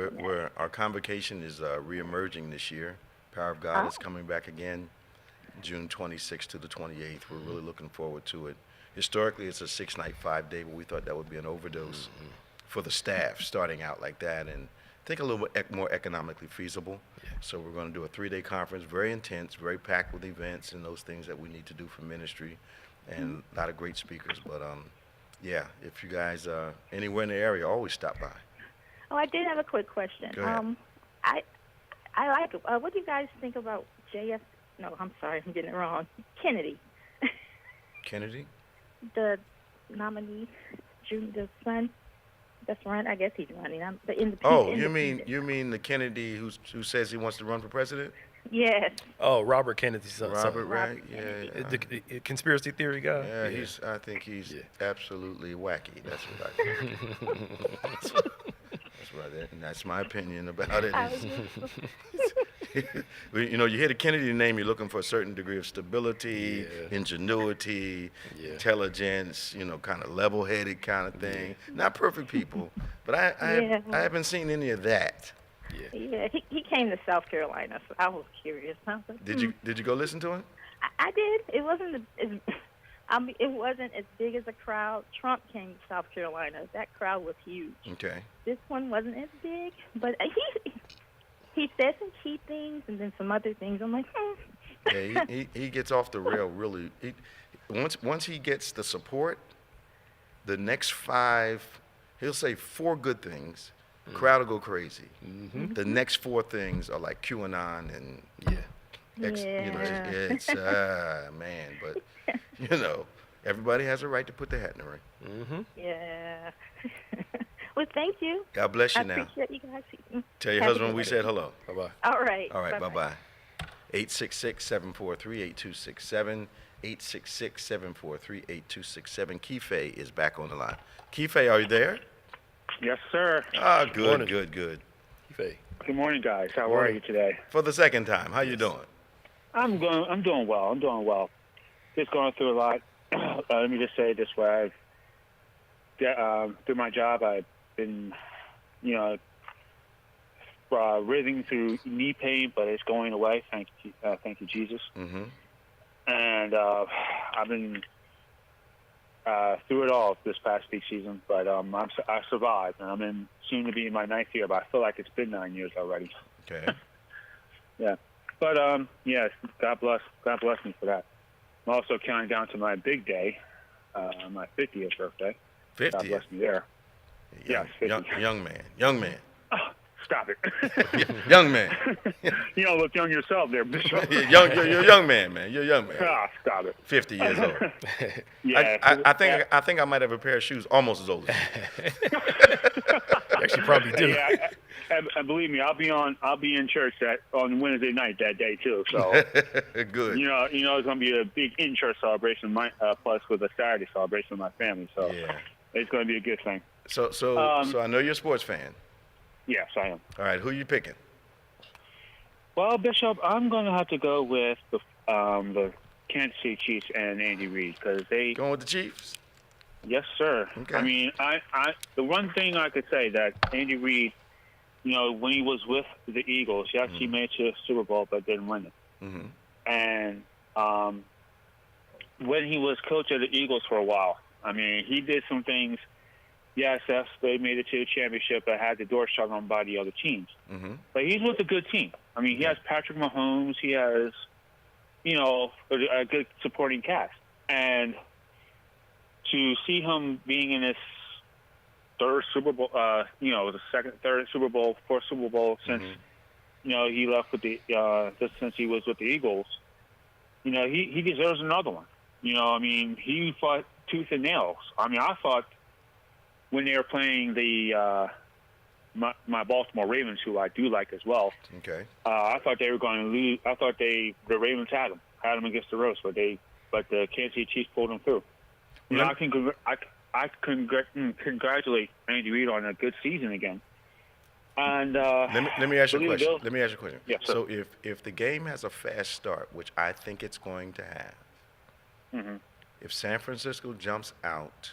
our convocation is reemerging this year. Power of God is coming back again, June 26th to the 28th. We're really looking forward to it. Historically, it's a 6-night, 5-day, but we thought that would be an overdose for the staff starting out like that, and I think a little bit more economically feasible. Yeah. So we're going to do a 3-day conference, very intense, very packed with events and those things that we need to do for ministry, and a lot of great speakers. But if you guys anywhere in the area, always stop by. Oh, I did have a quick question. Go ahead. I like it. What do you guys think about JF? No, I'm sorry, I'm getting it wrong. Kennedy. Kennedy? The nominee, the son. That's right. I guess he's running. I'm the independent. Oh, you mean the Kennedy who says he wants to run for president? Yes. Oh, Robert Kennedy's son. Robert, right? The conspiracy theory guy. Yeah, I think he's absolutely wacky. That's what I think. And that's my opinion about it. You hear the Kennedy name, you're looking for a certain degree of stability, ingenuity, intelligence, kind of level-headed kind of thing. Not perfect people, but I haven't seen any of that. Yeah, he came to South Carolina, so I was curious. I was like, Did you go listen to him? I did. It wasn't it wasn't as big as a crowd. Trump came to South Carolina. That crowd was huge. Okay. This one wasn't as big, but he said some key things and then some other things. I'm like, Yeah, he gets off the rail really. Once he gets the support, the next 5, he'll say 4 good things. The crowd will go crazy. Mm-hmm. The next 4 things are like QAnon and it's man, but everybody has a right to put their hat in the ring. Mm-hmm. Yeah. Well, thank you. God bless you. I now. appreciate you guys. Tell your husband we said hello. Bye-bye. All right. Bye-bye. 866-743-8267. 866-743-8267. Kiefe is back on the line. Kiefe, are you there? Yes, sir. Ah, good. Kiefe. Good morning, guys. How are you today? For the second time, how you doing? I'm doing well. Just going through a lot. Let me just say it this way. Through my job, I've been, writhing through knee pain, but it's going away. Thank you, Jesus. Mm-hmm. And I've been through it all this past peak season, but I survived, and I'm soon to be in my 9th year, but I feel like it's been 9 years already. Okay. Yeah. But, God bless me for that. I'm also counting down to my big day, my 50th birthday. 50th? God bless me there. Yes, 50. Young man. Oh, stop it. Young man. You don't look young yourself there, Bishop. You're a young man, man. You're a young man. Ah, stop it. 50 years old. Yeah. I think I might have a pair of shoes almost as old as you. You actually probably do. Yeah, and believe me, I'll be in church on Wednesday night that day too. So good. It's gonna be a big in-church celebration, plus with a Saturday celebration with my family. So it's gonna be a good thing. So I know you're a sports fan. Yes, I am. All right, who are you picking? Well, Bishop, I'm gonna have to go with the Kansas City Chiefs and Andy Reid because they going with the Chiefs. Yes, sir. Okay. I mean, I the one thing I could say that Andy Reid, when he was with the Eagles, yes, he made it to the Super Bowl, but didn't win it. Mm-hmm. And when he was coach of the Eagles for a while, I mean, he did some things. Yes, they made it to the championship, but had the door shut on by the other teams. Mm-hmm. But he's with a good team. I mean, he has Patrick Mahomes. He has, a good supporting cast. And to see him being in this third Super Bowl, third Super Bowl, fourth Super Bowl since, he left with since he was with the Eagles, he deserves another one. He fought tooth and nails. I mean, I thought when they were playing the my Baltimore Ravens, who I do like as well. Okay. I thought they were going to lose. I thought the Ravens had them against the ropes, but the Kansas City Chiefs pulled them through. I congratulate Andy Reid on a good season again. And let me ask you a question. Let me ask you a question. Yes, sir. So if the game has a fast start, which I think it's going to have, if San Francisco jumps out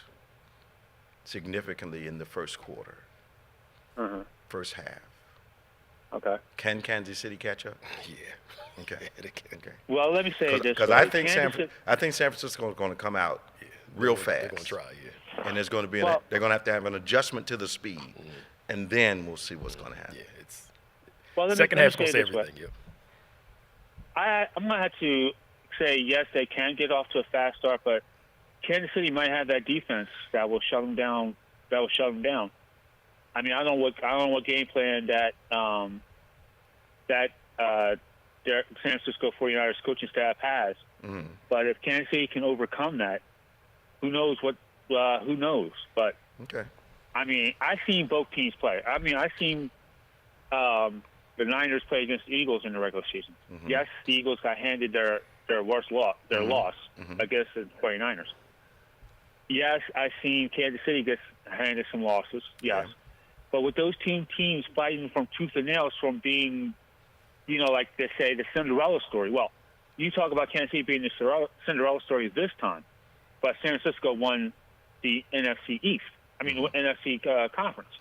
significantly in the first quarter, first half, okay, can Kansas City catch up? Yeah. Okay. Okay. Well, let me say this. Because I think San Francisco is going to come out real fast. They're going to try, And there's going to be they're going to have an adjustment to the speed, and then we'll see what's going to happen. Yeah, it's well, second half's going to say everything. Yep. I'm going to have to say yes, they can get off to a fast start, but Kansas City might have that defense that will shut them down. I mean, I don't know what game plan that their San Francisco 49ers coaching staff has. But if Kansas City can overcome that, who knows what? Who knows? But I mean, I've seen both teams play. I mean, I've seen the Niners play against the Eagles in the regular season. Yes, the Eagles got handed their worst loss, against the 49ers. Yes, I've seen Kansas City get handed some losses. Yes. But with those teams fighting from tooth and nails from being, like they say, the Cinderella story. Well, you talk about Kansas City being the Cinderella story this time, but San Francisco won the NFC East. I mean, NFC conference.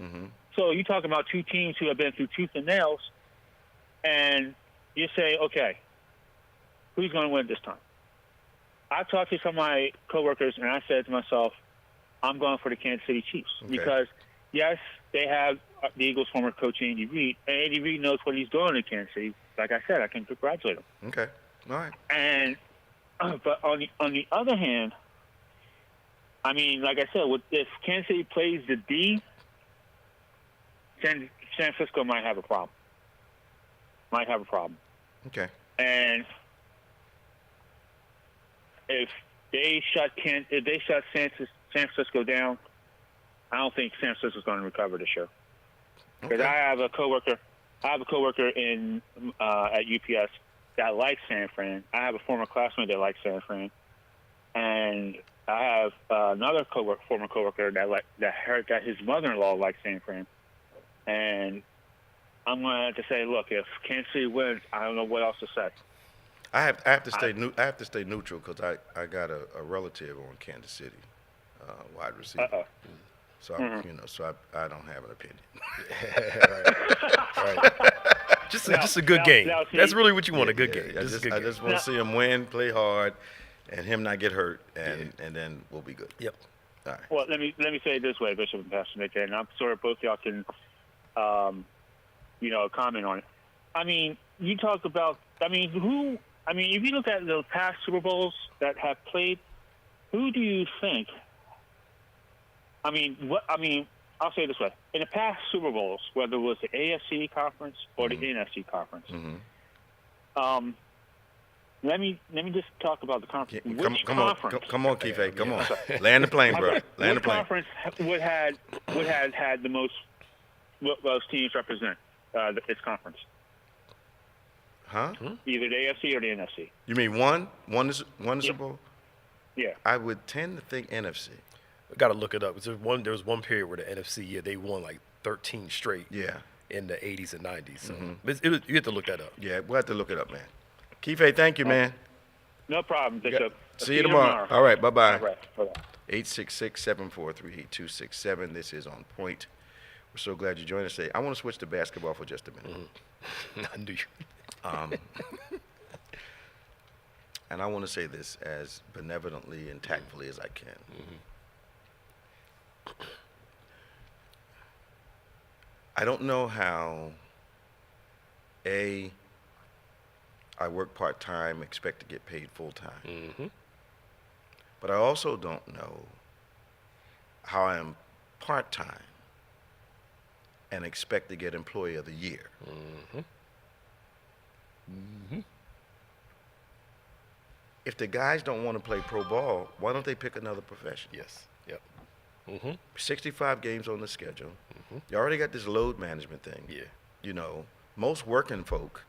So you talk about two teams who have been through tooth and nails, and you say, okay, who's going to win this time? I talked to some of my coworkers, and I said to myself, I'm going for the Kansas City Chiefs because, yes, they have the Eagles' former coach Andy Reid, and Andy Reid knows what he's doing in Kansas City. Like I said, I can congratulate him. Okay, all right. And but on the other hand, I mean, like I said, if Kansas City plays the D, San Francisco might have a problem. Okay. And if they shut San Francisco down, I don't think San Francisco's going to recover this year. Because I have a coworker in at UPS that likes San Fran. I have a former classmate that likes San Fran, and I have another former coworker that heard that his mother-in-law likes San Fran. And I'm going to have to say, look, if Kansas City wins, I don't know what else to say. I have to stay neutral because I got a relative on Kansas City, wide receiver. So so I don't have an opinion. right. Just a good game. That's really what you want, a good game. I just want to see him win, play hard, and him not get hurt, and then we'll be good. Yep. All right. Well, let me say it this way, Bishop and Pastor Nick, and I'm sure both y'all can, comment on it. I mean, you talk about. If you look at the past Super Bowls that have played, who do you think? I'll say it this way. In the past Super Bowls, whether it was the AFC conference or the NFC conference, let me just talk about the conference. Come on, Keith. Come on. Land the plane, bro. Land the plane. Conference would have had the most those teams represent its conference? Huh? Either the AFC or the NFC. You mean one Super Bowl? Yeah. I would tend to think NFC. I got to look it up. There was one period where the NFC, they won like 13 straight. Yeah. In the 80s and 90s. So you have to look that up. Yeah, we'll have to look it up, man. Keith, thank you, man. No problem, Bishop. See you tomorrow. All right, bye-bye. All right, bye-bye. 866-743-8267. This is On Point We're so glad you joined us today. I want to switch to basketball for just a minute. I knew you. And I want to say this as benevolently and tactfully as I can. I don't know how, I work part-time, expect to get paid full-time. But I also don't know how I am part-time and expect to get Employee of the Year. If the guys don't want to play pro ball, why don't they pick another profession? Yes. Yep. 65 games on the schedule. You already got this load management thing. Yeah. You know, most working folk,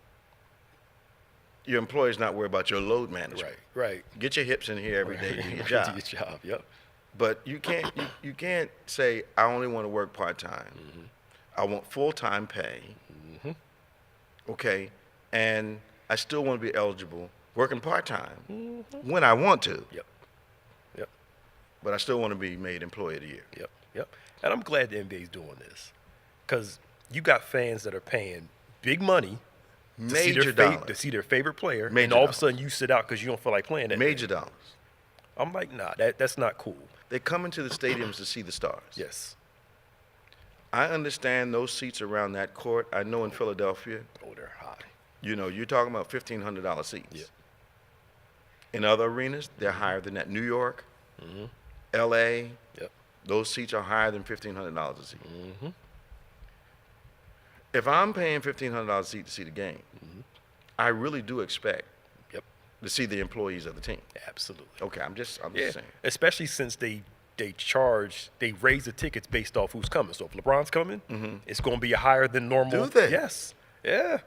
your employer's not worried about your load management. Right. Get your hips in here every day, do your job. Do your job. Yep. But you can't say, I only want to work part-time. I want full-time pay. Okay, and I still want to be eligible working part-time when I want to. Yep. But I still want to be made Employee of the Year. Yep. And I'm glad the NBA's doing this, because you got fans that are paying big money to see their favorite player, and all of a sudden you sit out because you don't feel like playing that. Major dollars. I'm like, nah, that's not cool. They come into the stadiums to see the stars. Yes. I understand those seats around that court. I know in Philadelphia, they're high. You know, you're talking about $1,500 seats. Yeah. In other arenas, they're higher than that. New York, L.A., those seats are higher than $1,500 a seat. If I'm paying $1,500 a seat to see the game, I really do expect to see the employees of the team. Absolutely. Okay, I'm just saying. Especially since they raise the tickets based off who's coming. So if LeBron's coming, it's going to be higher than normal. Do they? Yes. Yeah.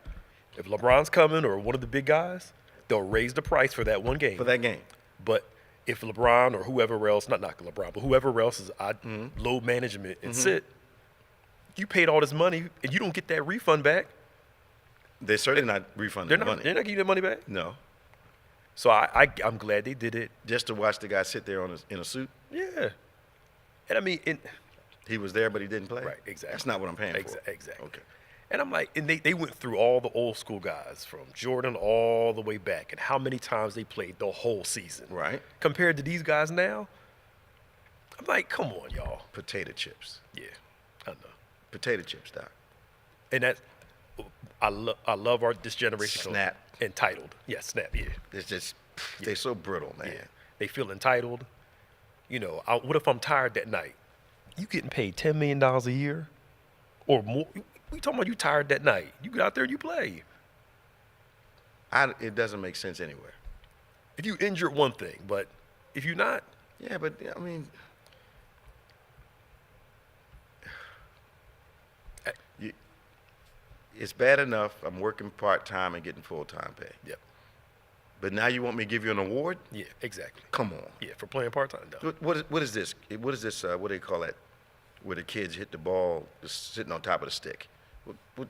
If LeBron's coming or one of the big guys, they'll raise the price for that one game. For that game. But if LeBron or whoever else, not LeBron, but whoever else is load management and sit, you paid all this money and you don't get that refund back. They're certainly not refunding the money. They're not getting their money back? No. So I'm glad they did it. Just to watch the guy sit there in a suit? Yeah. And I mean, he was there, but he didn't play? Right, exactly. That's not what I'm paying for. Exactly. Okay. And I'm like, and they went through all the old school guys from Jordan all the way back and how many times they played the whole season. Right. Compared to these guys now, I'm like, come on, y'all. Potato chips. Yeah, I know. Potato chips, Doc. And that's, I love this generation. Snap. Entitled. Yeah, snap, yeah. It's just, they're so brittle, man. Yeah. They feel entitled. You know, what if I'm tired that night? You getting paid $10 million a year or more? We talking about you tired that night. You get out there and you play. It doesn't make sense anywhere. If you injured, one thing, but if you're not. Yeah, but I mean, it's bad enough I'm working part-time and getting full-time pay. Yep. But now you want me to give you an award? Yeah, exactly. Come on. Yeah, for playing part-time, though. What is this? What is this, what do they call that, where the kids hit the ball just sitting on top of the stick? What?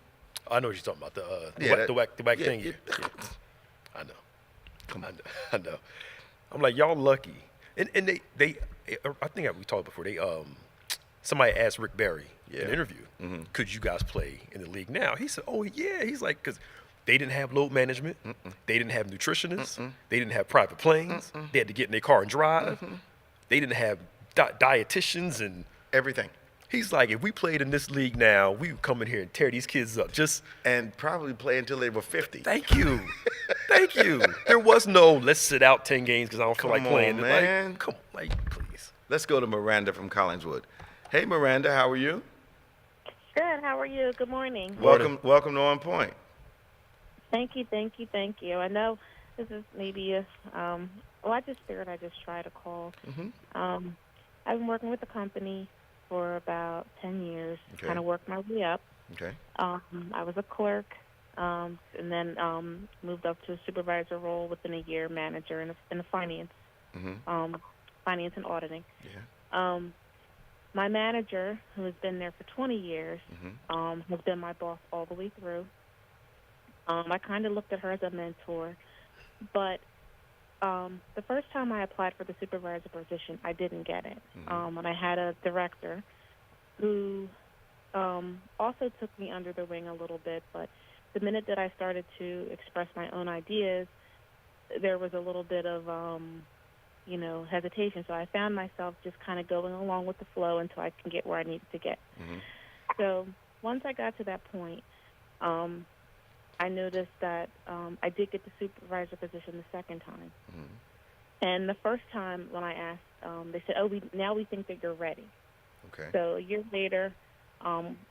I know what you're talking about, the whack thing. Yeah. I know. Come on. I know. I'm like, y'all lucky. And they I think we talked before, somebody asked Rick Barry in an interview, could you guys play in the league now? He said, oh, yeah. He's like, because they didn't have load management. They didn't have nutritionists. They didn't have private planes. They had to get in their car and drive. They didn't have dietitians and everything. He's like, if we played in this league now, we would come in here and tear these kids up. And probably play until they were 50. Thank you. Thank you. There was no, let's sit out 10 games because I don't feel like playing. Man. Like, come on, like, please. Let's go to Miranda from Collingswood. Hey, Miranda, how are you? Good. How are you? Good morning. Welcome to On Point. Thank you. I know this is maybe I just figured I'd just try to call. I've been working with the company for about 10 years, kind of worked my way up. Okay. I was a clerk, and then moved up to a supervisor role within a year, manager in the finance, finance and auditing. Yeah. My manager, who has been there for 20 years, has been my boss all the way through. I kind of looked at her as a mentor, but the first time I applied for the supervisor position, I didn't get it. And I had a director who also took me under the wing a little bit, but the minute that I started to express my own ideas, there was a little bit of, hesitation. So I found myself just kind of going along with the flow until I can get where I needed to get. Mm-hmm. So once I got to that point, I noticed that I did get the supervisor position the second time. Mm-hmm. And the first time when I asked, they said, now we think that you're ready. Okay. So a year later,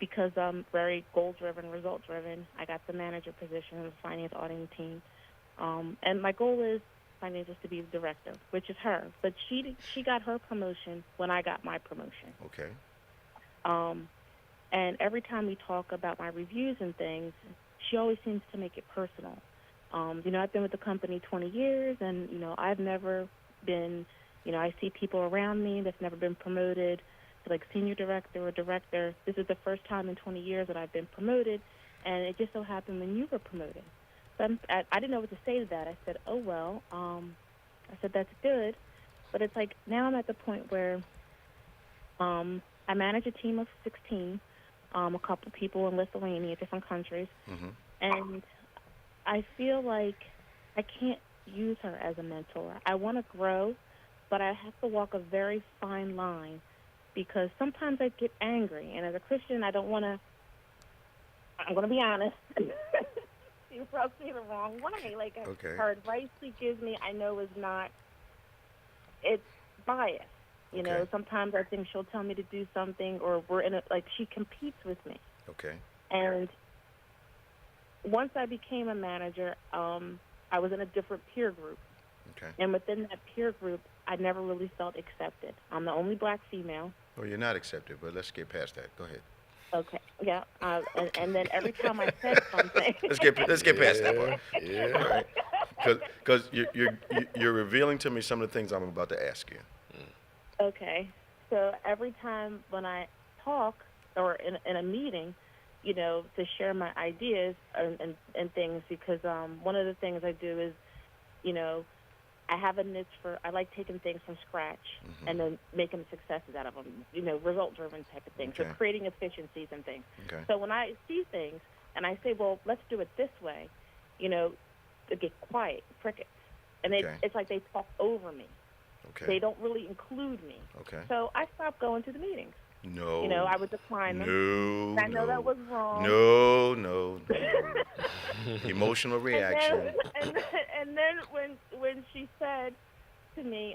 because I'm very goal-driven, result-driven, I got the manager position in the finance auditing team. And my goal is financials to be the director, which is her. But she got her promotion when I got my promotion. Okay. And every time we talk about my reviews and things, she always seems to make it personal. I've been with the company 20 years, and, I've never been, I see people around me that's never been promoted to, like, senior director or director. This is the first time in 20 years that I've been promoted, and it just so happened when you were promoted. So I didn't know what to say to that. I said, oh, well, I said, that's good. But it's like now I'm at the point where I manage a team of 16, a couple people in Lithuania, different countries, Mm-hmm. and I feel like I can't use her as a mentor. I want to grow, but I have to walk a very fine line because sometimes I get angry, and as a Christian, I don't want to, I'm going to be honest, she rubs me the wrong way. Like, Okay. her advice she gives me, I know is not, it's biased. Okay. Sometimes I think she'll tell me to do something, or she competes with me. Okay. And once I became a manager, I was in a different peer group. Okay. And within that peer group, I never really felt accepted. I'm the only black female. Well, you're not accepted, but let's get past that. Go ahead. Okay, yeah. And then every time I said something... Let's get past that part. Yeah. Because you're revealing to me some of the things I'm about to ask you. Okay. So every time when I talk or in a meeting, to share my ideas and things, because one of the things I do is, I have a niche I like taking things from scratch Mm-hmm. and then making successes out of them, result-driven type of things, Okay. so creating efficiencies and things. Okay. So when I see things and I say, well, let's do it this way, they get quiet, crickets. And Okay. it's like they talk over me. Okay. They don't really include me. Okay. So I stopped going to the meetings. No. I would decline them. No. I know that was wrong. No. Emotional reaction. And then when she said to me,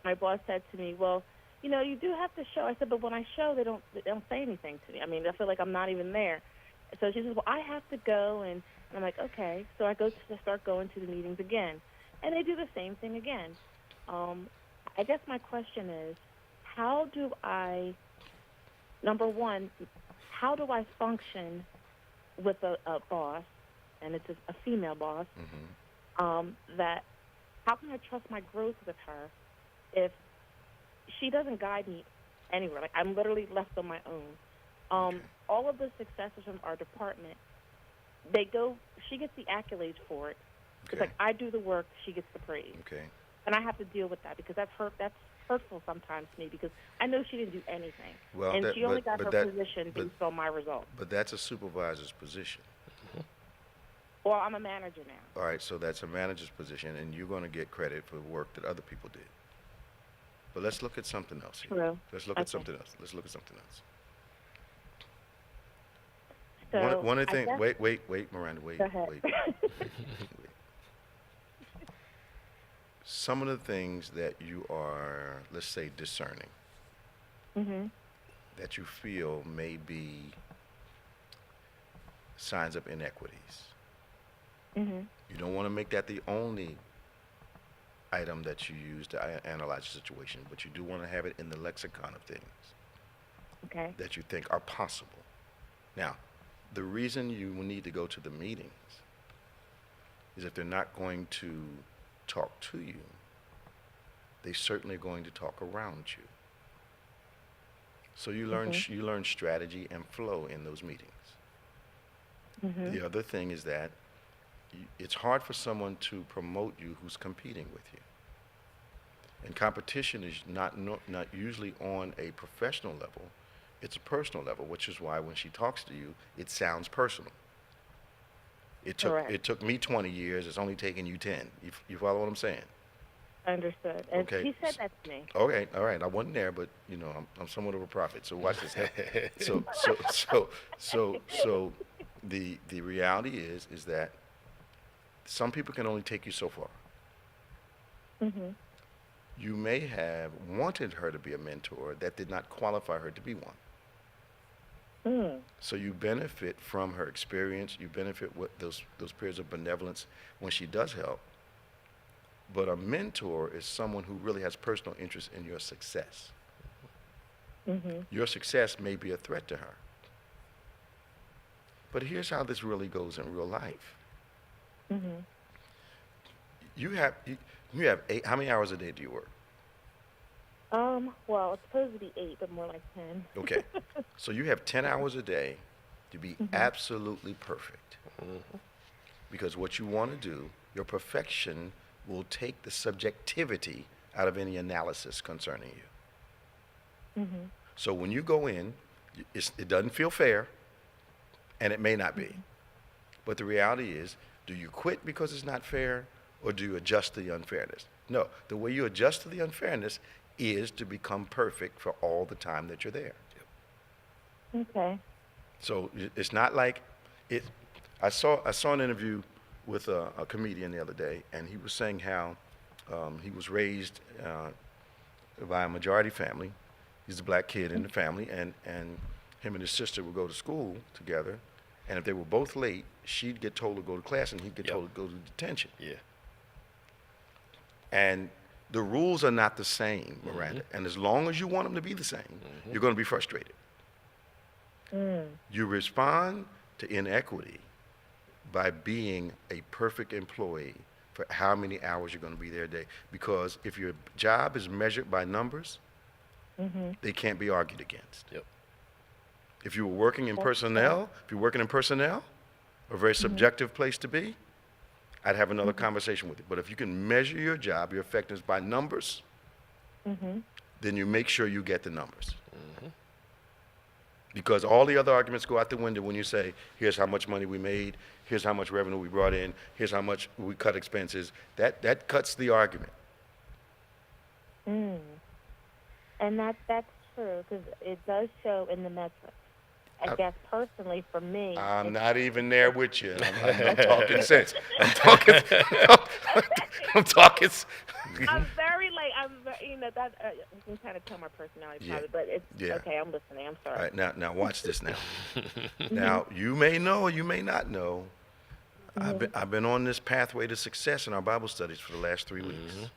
my boss said to me, well, you do have to show. I said, but when I show, they don't say anything to me. I mean, I feel like I'm not even there. So she says, well, I have to go, and I'm like, okay. So I start going to the meetings again, and they do the same thing again. I guess my question is, how do I, number one, how do I function with a boss, and it's a female boss, Mm-hmm. that how can I trust my growth with her if she doesn't guide me anywhere? Like, I'm literally left on my own. Okay. All of the successors from our department, she gets the accolades for it. Okay. It's like I do the work, she gets the praise. Okay. And I have to deal with that because that's hurtful sometimes to me because I know she didn't do anything. Well, and she only got her position but- based on my results. But that's a supervisor's position. Well, I'm a manager now. All right, so that's a manager's position, and you're going to get credit for the work that other people did. But let's look at something else here. True. Let's look at Okay. something else. Let's look at something else. So One of the I things. guess- Wait, Miranda, wait. Go ahead. Wait. Some of the things that you are, let's say, discerning, Mhm. that you feel may be signs of inequities. Mhm. You don't want to make that the only item that you use to analyze the situation, but you do want to have it in the lexicon of things Okay. that you think are possible. Now, the reason you need to go to the meetings is if they're not going to talk to you, they're certainly going to talk around you. So you learn strategy and flow in those meetings. Mhm. The other thing is that it's hard for someone to promote you who's competing with you. And competition is not usually on a professional level. It's a personal level, which is why when she talks to you, it sounds personal. Correct. It took me 20 years. It's only taken you 10. You follow what I'm saying? Understood. And Okay. she said that to me. Okay, all right. I wasn't there, but I'm somewhat of a prophet. So watch this. So the reality is that some people can only take you so far. Mm-hmm. You may have wanted her to be a mentor that did not qualify her to be one. Mm. So you benefit from her experience. You benefit with those periods of benevolence when she does help. But a mentor is someone who really has personal interest in your success. Mm-hmm. Your success may be a threat to her. But here's how this really goes in real life. Mm-hmm. You have how many hours a day do you work? Well, it's supposed to be 8, but more like 10. Okay. So you have 10 hours a day to be absolutely perfect. Mm-hmm. Because what you want to do, your perfection will take the subjectivity out of any analysis concerning you. Mm-hmm. So when you go in, it doesn't feel fair, and it may not be. But the reality is, do you quit because it's not fair, or do you adjust to the unfairness? No, the way you adjust to the unfairness is to become perfect for all the time that you're there. Okay. So it's not like it. I saw an interview with a comedian the other day, and he was saying how he was raised by a majority family. He's a black kid in the family, and him and his sister would go to school together, and if they were both late, she'd get told to go to class, and he'd get told to go to detention. Yeah. And the rules are not the same, Miranda. Mm-hmm. And as long as you want them to be the same, you're going to be frustrated. Mm. You respond to inequity by being a perfect employee for how many hours you're going to be there a day. Because if your job is measured by numbers, they can't be argued against. Yep. If you were working in personnel, a very subjective place to be, I'd have another conversation with you. But if you can measure your job, your effectiveness by numbers, then you make sure you get the numbers. Because all the other arguments go out the window when you say, here's how much money we made, here's how much revenue we brought in, here's how much we cut expenses. That cuts the argument. Mm. And that's true, because it does show in the metrics. I guess personally for me, I'm not even there with you. I'm talking sense. I'm talking. I'm very that you can kind of tell my personality probably, but it's okay. I'm listening. I'm sorry. All right, now watch this now. Now you may know or you may not know. I've been on this pathway to success in our Bible studies for the last 3 weeks,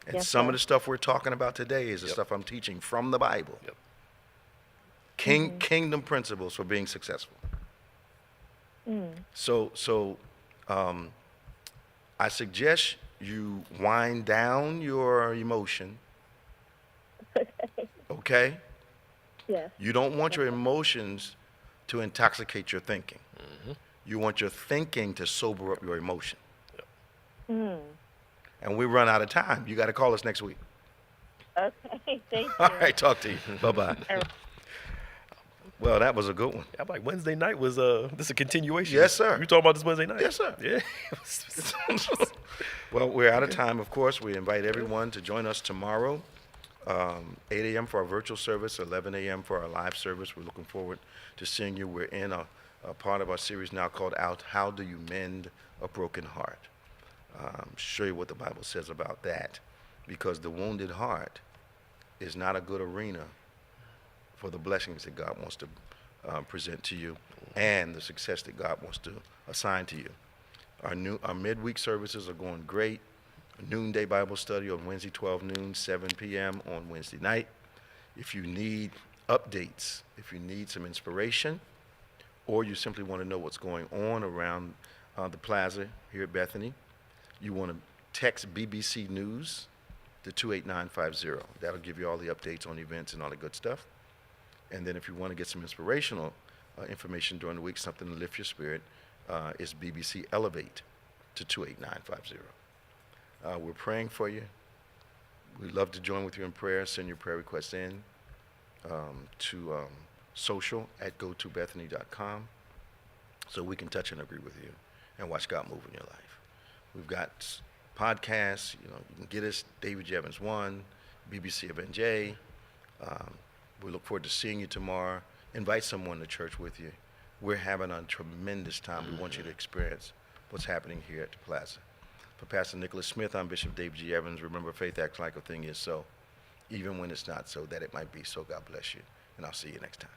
and some of the stuff we're talking about today is the stuff I'm teaching from the Bible. Yep. Kingdom principles for being successful. So I suggest you wind down your emotion. Okay? Yes. You don't want your emotions to intoxicate your thinking. You want your thinking to sober up your emotion. And we run out of time. You got to call us next week. Okay, thank you. All right, talk to you. Bye-bye. Well, that was a good one. I'm like, Wednesday night was this is a continuation. Yes, sir. You talking about this Wednesday night? Yes, sir. Yeah. Well, we're out of time, of course. We invite everyone to join us tomorrow, 8 a.m. for our virtual service, 11 a.m. for our live service. We're looking forward to seeing you. We're in a part of our series now called How Do You Mend a Broken Heart? Show you what the Bible says about that, because the wounded heart is not a good arena for the blessings that God wants to present to you and the success that God wants to assign to you. Our midweek services are going great. A noonday Bible study on Wednesday, 12 noon, 7 p.m. on Wednesday night. If you need updates, if you need some inspiration, or you simply want to know what's going on around the plaza here at Bethany, you want to text BBC News to 28950. That'll give you all the updates on events and all the good stuff. And then if you want to get some inspirational information during the week, something to lift your spirit, is BBC Elevate to 28950. We're praying for you. We'd love to join with you in prayer. Send your prayer requests in. to social at gotobethany.com so we can touch and agree with you and watch God move in your life. We've got podcasts. You can get us, David G. Evans 1, BBC of NJ. We look forward to seeing you tomorrow. Invite someone to church with you. We're having a tremendous time. We want you to experience what's happening here at the Plaza. For Pastor Nicholas Smith, I'm Bishop David G. Evans. Remember, faith acts like a thing is so, even when it's not so, that it might be so. God bless you, and I'll see you next time.